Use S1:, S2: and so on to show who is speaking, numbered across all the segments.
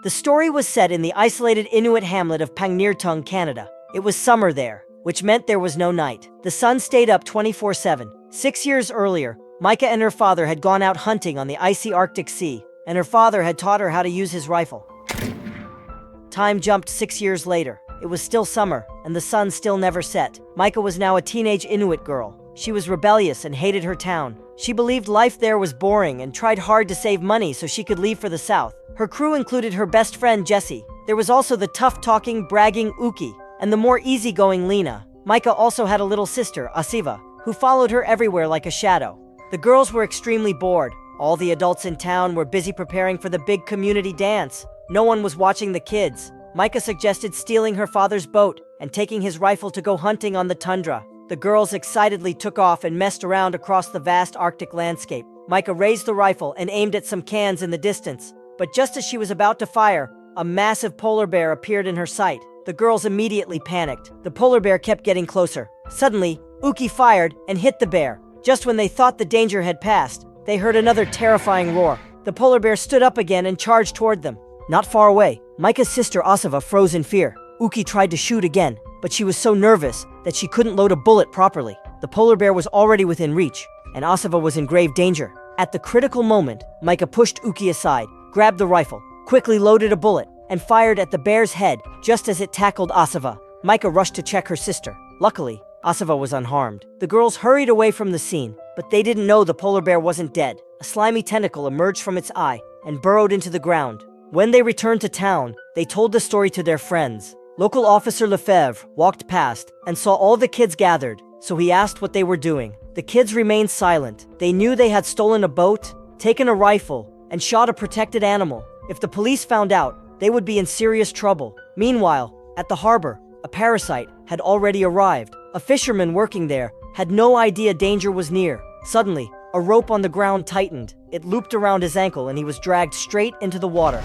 S1: The story was set in the isolated Inuit hamlet of Pangir, Tong, Canada. It was summer there, which meant there was no night. The sun stayed up 24/7. 6 years earlier, Micah and her father had gone out hunting on the icy Arctic Sea, and her father had taught her how to use his rifle. Time jumped 6 years later. It was still summer, and the sun still never set. Micah was now a teenage Inuit girl. She was rebellious and hated her town. She believed life there was boring and tried hard to save money so she could leave for the south. Her crew included her best friend Jessie. There was also the tough-talking, bragging Uki, and the more easygoing Lena. Micah also had a little sister, Asiva, who followed her everywhere like a shadow. The girls were extremely bored. All the adults in town were busy preparing for the big community dance. No one was watching the kids. Micah suggested stealing her father's boat and taking his rifle to go hunting on the tundra. The girls excitedly took off and messed around across the vast Arctic landscape. Micah raised the rifle and aimed at some cans in the distance. But just as she was about to fire, a massive polar bear appeared in her sight. The girls immediately panicked. The polar bear kept getting closer. Suddenly, Uki fired and hit the bear. Just when they thought the danger had passed, they heard another terrifying roar. The polar bear stood up again and charged toward them. Not far away, Micah's sister Asiva froze in fear. Uki tried to shoot again, but she was so nervous that she couldn't load a bullet properly. The polar bear was already within reach, and Asiva was in grave danger. At the critical moment, Micah pushed Uki aside, grabbed the rifle, quickly loaded a bullet, and fired at the bear's head just as it tackled Asiva. Micah rushed to check her sister. Luckily, Asiva was unharmed. The girls hurried away from the scene, but they didn't know the polar bear wasn't dead. A slimy tentacle emerged from its eye and burrowed into the ground. When they returned to town, they told the story to their friends. Local officer Lefebvre walked past and saw all the kids gathered, so he asked what they were doing. The kids remained silent. They knew they had stolen a boat, taken a rifle, and shot a protected animal. If the police found out, they would be in serious trouble. Meanwhile, at the harbor, a parasite had already arrived. A fisherman working there had no idea danger was near. Suddenly, a rope on the ground tightened. It looped around his ankle and he was dragged straight into the water.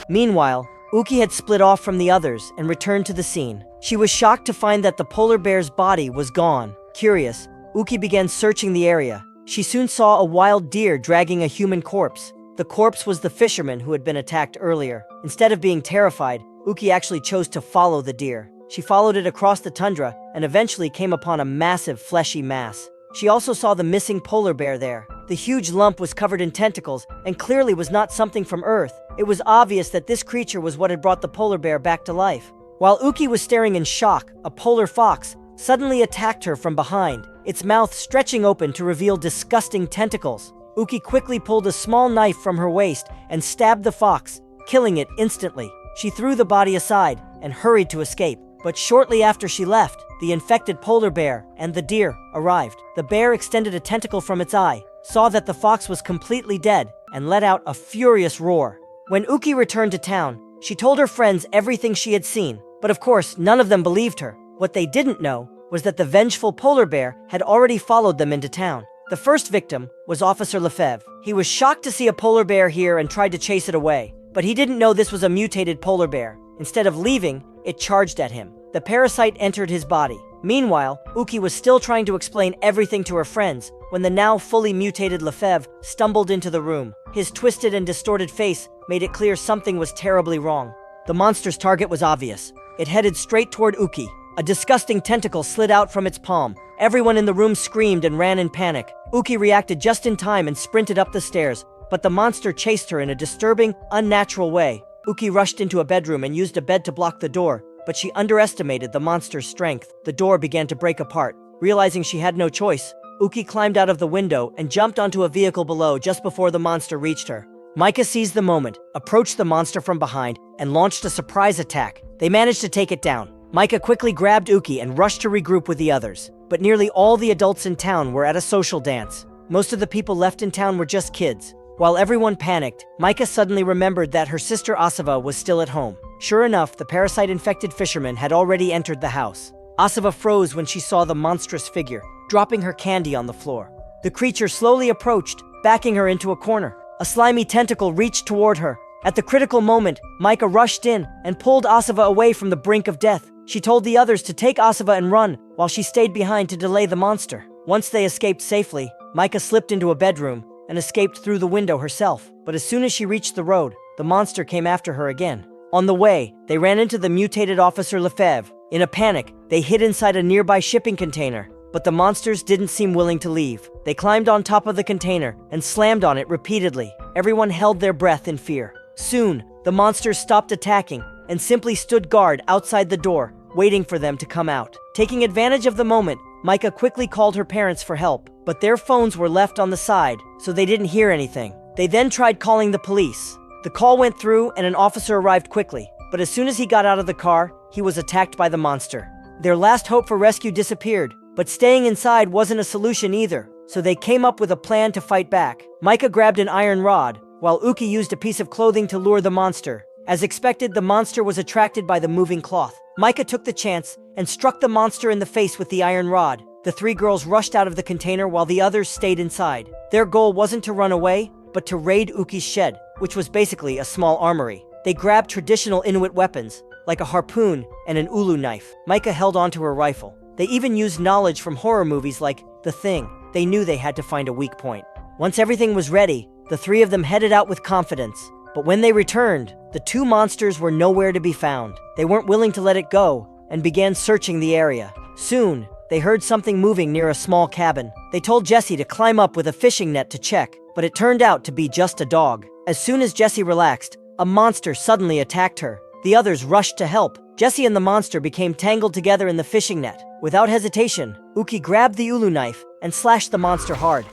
S1: Meanwhile, Uki had split off from the others and returned to the scene. She was shocked to find that the polar bear's body was gone. Curious, Uki began searching the area. She soon saw a wild deer dragging a human corpse. The corpse was the fisherman who had been attacked earlier. Instead of being terrified, Uki actually chose to follow the deer. She followed it across the tundra and eventually came upon a massive fleshy mass. She also saw the missing polar bear there. The huge lump was covered in tentacles and clearly was not something from Earth. It was obvious that this creature was what had brought the polar bear back to life. While Uki was staring in shock, a polar fox suddenly attacked her from behind, its mouth stretching open to reveal disgusting tentacles. Uki quickly pulled a small knife from her waist and stabbed the fox, killing it instantly. She threw the body aside and hurried to escape. But shortly after she left, the infected polar bear and the deer arrived. The bear extended a tentacle from its eye, saw that the fox was completely dead, and let out a furious roar. When Uki returned to town, she told her friends everything she had seen, but of course, none of them believed her. What they didn't know was that the vengeful polar bear had already followed them into town. The first victim was Officer Lefebvre. He was shocked to see a polar bear here and tried to chase it away, but he didn't know this was a mutated polar bear. Instead of leaving, it charged at him. The parasite entered his body. Meanwhile, Uki was still trying to explain everything to her friends when the now fully mutated Lefebvre stumbled into the room. His twisted and distorted face made it clear something was terribly wrong. The monster's target was obvious. It headed straight toward Uki. A disgusting tentacle slid out from its palm. Everyone in the room screamed and ran in panic. Uki reacted just in time and sprinted up the stairs, but the monster chased her in a disturbing, unnatural way. Uki rushed into a bedroom and used a bed to block the door, but she underestimated the monster's strength. The door began to break apart. Realizing she had no choice, Uki climbed out of the window and jumped onto a vehicle below just before the monster reached her. Micah seized the moment, approached the monster from behind, and launched a surprise attack. They managed to take it down. Micah quickly grabbed Uki and rushed to regroup with the others. But nearly all the adults in town were at a social dance. Most of the people left in town were just kids. While everyone panicked, Micah suddenly remembered that her sister Asiva was still at home. Sure enough, the parasite-infected fisherman had already entered the house. Asiva froze when she saw the monstrous figure, dropping her candy on the floor. The creature slowly approached, backing her into a corner. A slimy tentacle reached toward her. At the critical moment, Micah rushed in and pulled Asiva away from the brink of death. She told the others to take Asiva and run, while she stayed behind to delay the monster. Once they escaped safely, Micah slipped into a bedroom and escaped through the window herself. But as soon as she reached the road, the the monster came after her again. On the way, they ran into the mutated Officer Lefebvre. In a panic, they hid inside a nearby shipping container, but the monsters didn't seem willing to leave. They climbed on top of the container and slammed on it repeatedly. Everyone held their breath in fear. Soon, the monsters stopped attacking and simply stood guard outside the door, waiting for them to come out. Taking advantage of the moment, Micah quickly called her parents for help, but their phones were left on the side, so they didn't hear anything. They then tried calling the police. The call went through and an officer arrived quickly, but as soon as he got out of the car, he was attacked by the monster. Their last hope for rescue disappeared, but staying inside wasn't a solution either, so they came up with a plan to fight back. Micah grabbed an iron rod, while Uki used a piece of clothing to lure the monster. As expected, the monster was attracted by the moving cloth. Micah took the chance and struck the monster in the face with the iron rod. The three girls rushed out of the container while the others stayed inside. Their goal wasn't to run away, but to raid Uki's shed, which was basically a small armory. They grabbed traditional Inuit weapons, like a harpoon and an ulu knife. Micah held onto her rifle. They even used knowledge from horror movies like The Thing. They knew they had to find a weak point. Once everything was ready, the three of them headed out with confidence. But when they returned, the two monsters were nowhere to be found. They weren't willing to let it go and began searching the area. Soon, they heard something moving near a small cabin. They told Jessie to climb up with a fishing net to check, but it turned out to be just a dog. As soon as Jessie relaxed, a monster suddenly attacked her. The others rushed to help. Jessie and the monster became tangled together in the fishing net. Without hesitation, Uki grabbed the ulu knife and slashed the monster hard.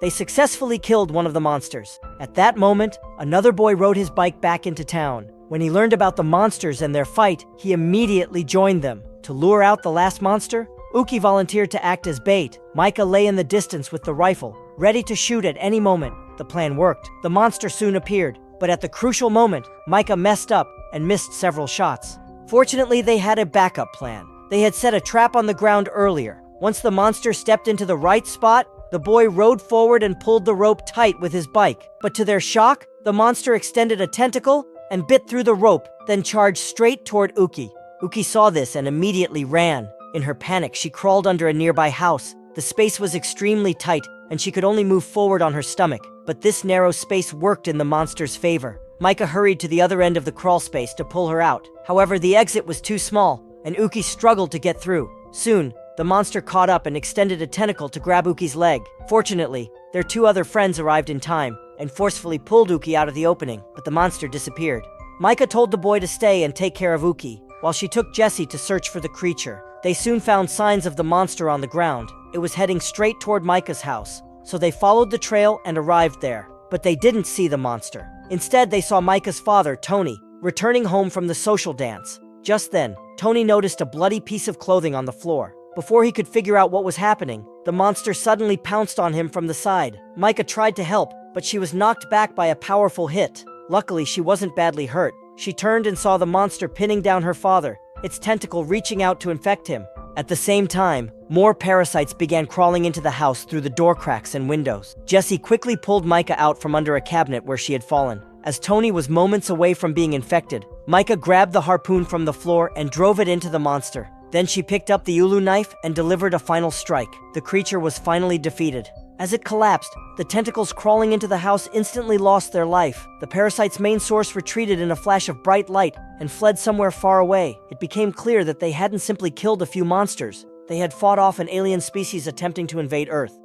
S1: They successfully killed one of the monsters. At that moment, another boy rode his bike back into town. When he learned about the monsters and their fight, he immediately joined them. To lure out the last monster, Uki volunteered to act as bait. Micah lay in the distance with the rifle, ready to shoot at any moment. The plan worked. The monster soon appeared, but at the crucial moment, Micah messed up and missed several shots. Fortunately, they had a backup plan. They had set a trap on the ground earlier. Once the monster stepped into the right spot, the boy rode forward and pulled the rope tight with his bike. But to their shock, the monster extended a tentacle and bit through the rope, then charged straight toward Uki. Uki saw this and immediately ran. In her panic, she crawled under a nearby house. The space was extremely tight, and she could only move forward on her stomach. But this narrow space worked in the monster's favor. Micah hurried to the other end of the crawl space to pull her out. However, the exit was too small, and Uki struggled to get through. Soon, the monster caught up and extended a tentacle to grab Uki's leg. Fortunately, their two other friends arrived in time and forcefully pulled Uki out of the opening, but the monster disappeared. Micah told the boy to stay and take care of Uki, while she took Jessie to search for the creature. They soon found signs of the monster on the ground. It was heading straight toward Micah's house, so they followed the trail and arrived there. But they didn't see the monster. Instead, they saw Micah's father, Tony, returning home from the social dance. Just then, Tony noticed a bloody piece of clothing on the floor. Before he could figure out what was happening, the monster suddenly pounced on him from the side. Micah tried to help, but she was knocked back by a powerful hit. Luckily, she wasn't badly hurt. She turned and saw the monster pinning down her father, its tentacle reaching out to infect him. At the same time, more parasites began crawling into the house through the door cracks and windows. Jessie quickly pulled Micah out from under a cabinet where she had fallen. As Tony was moments away from being infected, Micah grabbed the harpoon from the floor and drove it into the monster. Then she picked up the ulu knife and delivered a final strike. The creature was finally defeated. As it collapsed, the tentacles crawling into the house instantly lost their life. The parasite's main source retreated in a flash of bright light and fled somewhere far away. It became clear that they hadn't simply killed a few monsters. They had fought off an alien species attempting to invade Earth.